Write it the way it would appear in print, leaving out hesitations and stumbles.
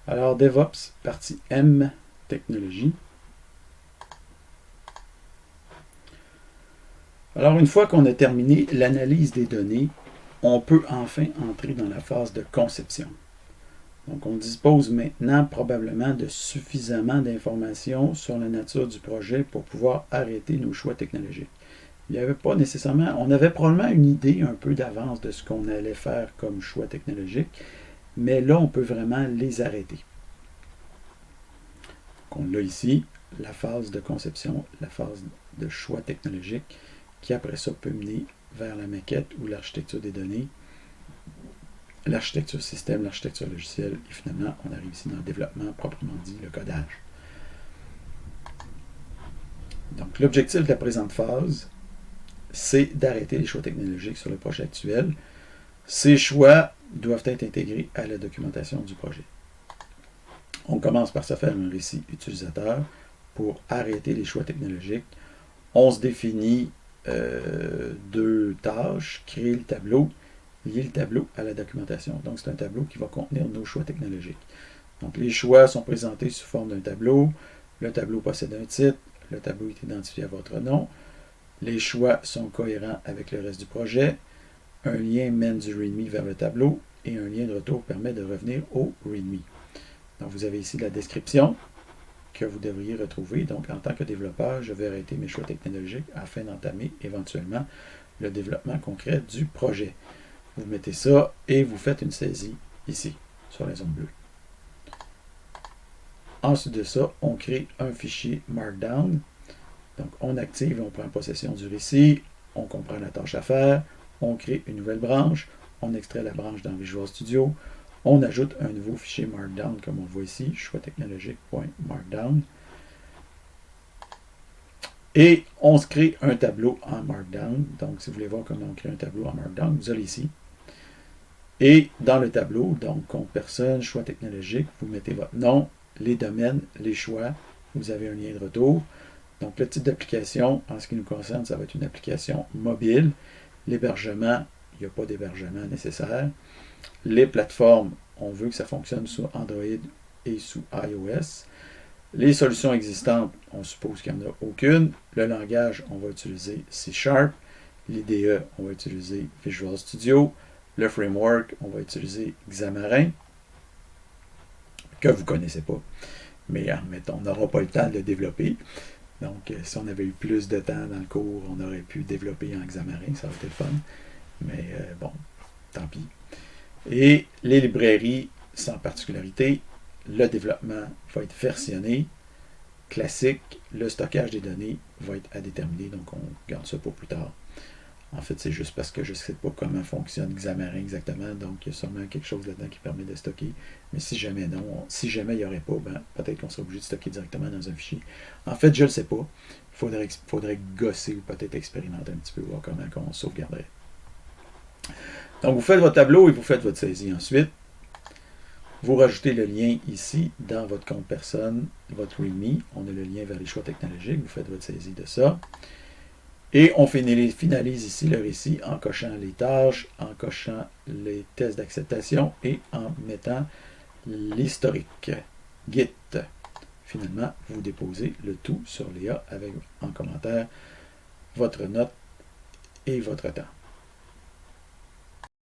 Alors, DevOps, partie M, technologie. Alors, une fois qu'on a terminé l'analyse des données, on peut enfin entrer dans la phase de conception. Donc, on dispose maintenant probablement de suffisamment d'informations sur la nature du projet pour pouvoir arrêter nos choix technologiques. Il n'y avait pas nécessairement, on avait probablement une idée un peu d'avance de ce qu'on allait faire comme choix technologique, mais là, on peut vraiment les arrêter. Donc, on a ici la phase de conception, la phase de choix technologique, qui après ça peut mener vers la maquette ou l'architecture des données, l'architecture système, l'architecture logicielle, et finalement, on arrive ici dans le développement proprement dit, le codage. Donc, l'objectif de la présente phase, c'est d'arrêter les choix technologiques sur le projet actuel. Ces choix doivent être intégrés à la documentation du projet. On commence par se faire un récit utilisateur pour arrêter les choix technologiques. On se définit deux tâches, créer le tableau, lier le tableau à la documentation. Donc, c'est un tableau qui va contenir nos choix technologiques. Donc, les choix sont présentés sous forme d'un tableau. Le tableau possède un titre. Le tableau est identifié à votre nom. Les choix sont cohérents avec le reste du projet. Un lien mène du README vers le tableau et un lien de retour permet de revenir au README. Donc, vous avez ici la description que vous devriez retrouver. Donc, en tant que développeur, je vais arrêter mes choix technologiques afin d'entamer éventuellement le développement concret du projet. Vous mettez ça et vous faites une saisie ici, sur la zone bleue. Ensuite de ça, on crée un fichier Markdown. Donc, on active et on prend possession du récit, on comprend la tâche à faire, on crée une nouvelle branche, on extrait la branche dans Visual Studio, on ajoute un nouveau fichier Markdown, comme on le voit ici, choix technologique.markdown. Et on se crée un tableau en Markdown. Donc, si vous voulez voir comment on crée un tableau en Markdown, vous allez ici. Et dans le tableau, donc, compte personne, choix technologique, vous mettez votre nom, les domaines, les choix, vous avez un lien de retour. Donc, le type d'application, en ce qui nous concerne, ça va être une application mobile. L'hébergement, il n'y a pas d'hébergement nécessaire. Les plateformes, on veut que ça fonctionne sous Android et sous iOS. Les solutions existantes, on suppose qu'il n'y en a aucune. Le langage, on va utiliser C#. L'IDE, on va utiliser Visual Studio. Le framework, on va utiliser Xamarin, que vous ne connaissez pas. Mais admettons, on n'aura pas le temps de le développer. Donc, si on avait eu plus de temps dans le cours, on aurait pu développer en Xamarin, ça aurait été le fun. Mais bon, tant pis. Et les librairies, sans particularité, le développement va être versionné, classique, le stockage des données va être à déterminer, donc on garde ça pour plus tard. En fait, c'est juste parce que je ne sais pas comment fonctionne Xamarin exactement, donc il y a sûrement quelque chose là-dedans qui permet de stocker. Mais si jamais non, si jamais il n'y aurait pas, ben, peut-être qu'on serait obligé de stocker directement dans un fichier. En fait, je ne le sais pas. Il faudrait gosser ou peut-être expérimenter un petit peu, voir comment on sauvegarderait. Donc, vous faites votre tableau et vous faites votre saisie ensuite. Vous rajoutez le lien ici dans votre compte personne, votre README. On a le lien vers les choix technologiques. Vous faites votre saisie de ça. Et on finalise ici le récit en cochant les tâches, en cochant les tests d'acceptation et en mettant l'historique Git. Finalement, vous déposez le tout sur Léa avec en commentaire votre note et votre temps.